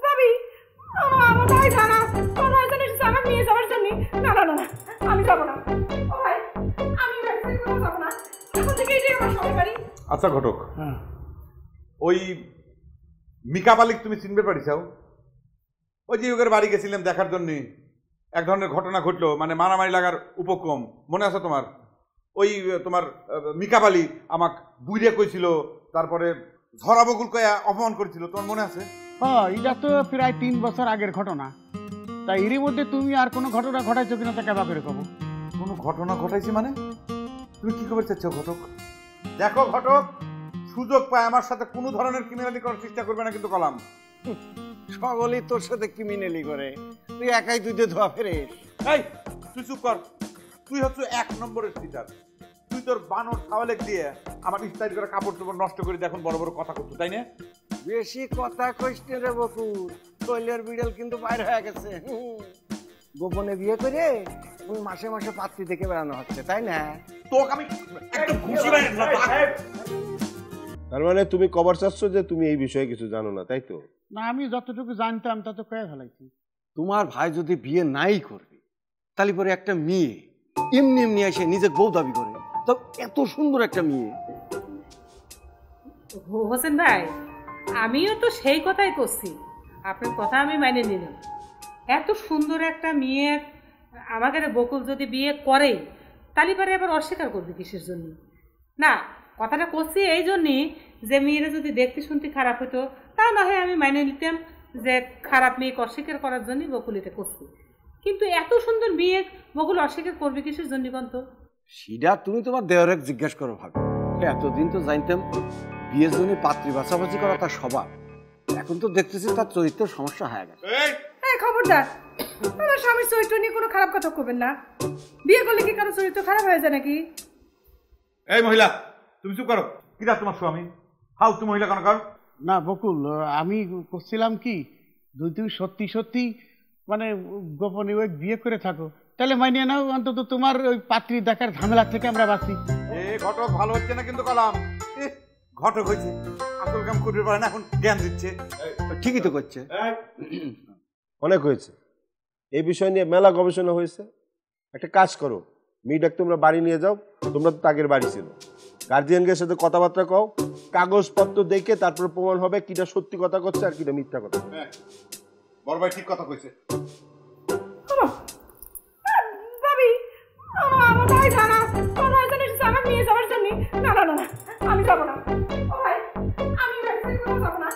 ভাবি আমার ভাই জানা আমার ভাই জানা এসেছে আমার নিয়ে যাওয়ার জন্য। না না না না আমি যাবো না। ও ভাই আমি বাড়িতে কোনো যাবো না, এখন থেকে এটাই আমার সবাই বাড়ি। আচ্ছা ঘটক, ওই মিকা মালিক তুমি চিনতে পারিসাও? ওই যে ওদের বাড়ি গেছিলাম দেখার জন্য, এক ধরনের ঘটনা ঘটলো, মানে মারামারি লাগার উপক্রম, মনে আছে তোমার? ওই তোমার মিকা বালি আমাক বুইরে কইছিল, তারপরে ঝরা বকুল কয়া অপমান করেছিল, তোমার মনে আছে? হ্যাঁ, এটা তো প্রায় 3 বছর আগের ঘটনা। তাই এরই মধ্যে তুমি আর কোনো ঘটনা ঘটাইছো কিনা তা কেবা করে কব? কোনো ঘটনা ঘটাইছি মানে? তুমি কি খবর চাচ্ছ ঘটক? দেখো ঘটক, সুযোগ পায় আমার সাথে কোনো ধরনের ক্রিমিনালি করার চেষ্টা করবে না কিন্তু কলাম। সকলেই তোর সাথে ক্রিমিনালি করে, তুই একাই দুধে ধোয়া ফেরিস। এই তুই চুপ কর, তুই হচ্ছে 1 নম্বরের সিটার। তুই তোর বানর ছাওয়ালেক দিয়ে আমার ইস্তারি করে কাপড় চোপড় নষ্ট করে এখন বড় বড় কথা করছো, তাই না? বেশি কথা কইস না রে বকুর, কইলের বিড়াল কিন্তু বাইরে হয়ে গেছে। গোপনে বিয়ে করে তুমি মাসে মাসে পাত্রী দেখে বেড়ানো হচ্ছে, তাই না? তোকে আমি একদম খুশি বানাই দিলাম। তার মানে তুমি কভার চাচ্ছ যে তুমি এই বিষয়ে কিছু জানো না, তাই তো? না, আমি যতটুকু জানতাম তত কয়ে ফেলাইছি। তোমার ভাই যদি বিয়ে নাই করবে, তাহলে পরে একটা মেয়ে এমনি এমনি এসে নিজের বউ দাবি করে, তো এত সুন্দর একটা মেয়ে। হোসেন ভাই, আমিও তো সেই কথাই করছি, আপনার কথা আমি মেনে নিলাম। এত সুন্দর একটা মেয়ে আমাকে বকুল যদি বিয়ে করে, তাহলে পরে আবার অস্বীকার করবে কিসের জন্য? না, কথাটা করছি এই জন্যই যে মেয়েরা যদি দেখতে শুনতে খারাপ হতো, তা না হয় আমি মেনে নিতাম যে খারাপ মেয়েকে অস্বীকার করার জন্যই বকুল এটা করছি। কিন্তু এত সুন্দর মেয়ে বকুল অস্বীকার করবে কিসের জন্য বলতো? সেটা তুমি তোমার দেওয়ারেক জিজ্ঞাসা করো ভাবি। এতদিন তো জানতাম বিয়ের জন্য পাত্রী বাছাবাছি করা তার স্বভাব, এখন তো দেখতেছি তার চরিত্র সমস্যা হয়ে গেছে। এই খবরদার, আমার স্বামীর চরিত্র নিয়ে কোনো খারাপ কথা করবেন না। বিয়ে করলে কি কারো চরিত্র খারাপ হয়ে যায় নাকি? এই মহিলা, তুমি চুপ করো। কিরা তোমার স্বামী? হাউ তুমি মহিলা কেন কর? না বকুল, আমি করছিলাম কি, যদি তুমি সত্যি সত্যি মানে গোপনে ওই বিয়ে করে থাকো, তাহলে মানিয়ে নাও, অন্তত তোমার ওই পাত্রী দেখার ঝামেলা থেকে আমরা বাঁচি। এ ঘটক ভালো হচ্ছে না কিন্তু কলাম। ঘটক হয়েছে, আসল কাম করতে পারে না, এখন জ্ঞান দিচ্ছে। ঠিকই তো করছে। অনেক হয়েছে, এই বিষয় নিয়ে মেলা গবেষণা হয়েছে। একটা কাজ করো, মেয়েটাকে তোমরা বাড়ি নিয়ে যাও, তোমরা তো তাগের বাড়ি ছিল, গার্জিয়ানদের সাথে কথাবার্তা কও, কাগজপত্র দেখে তারপর প্রমাণ হবে কিটা সত্যি কথা করছে আর কিটা মিথ্যা কথা। বড় ভাই ঠিক কথা কইছে। ভাবি আমার ভাই জানা আমার ভাই জানা এসেছে আমার নিয়ে যাওয়ার জন্য। না না না না আমি যাবো না। ও ভাই আমি বাড়িতে কোনো যাবো না।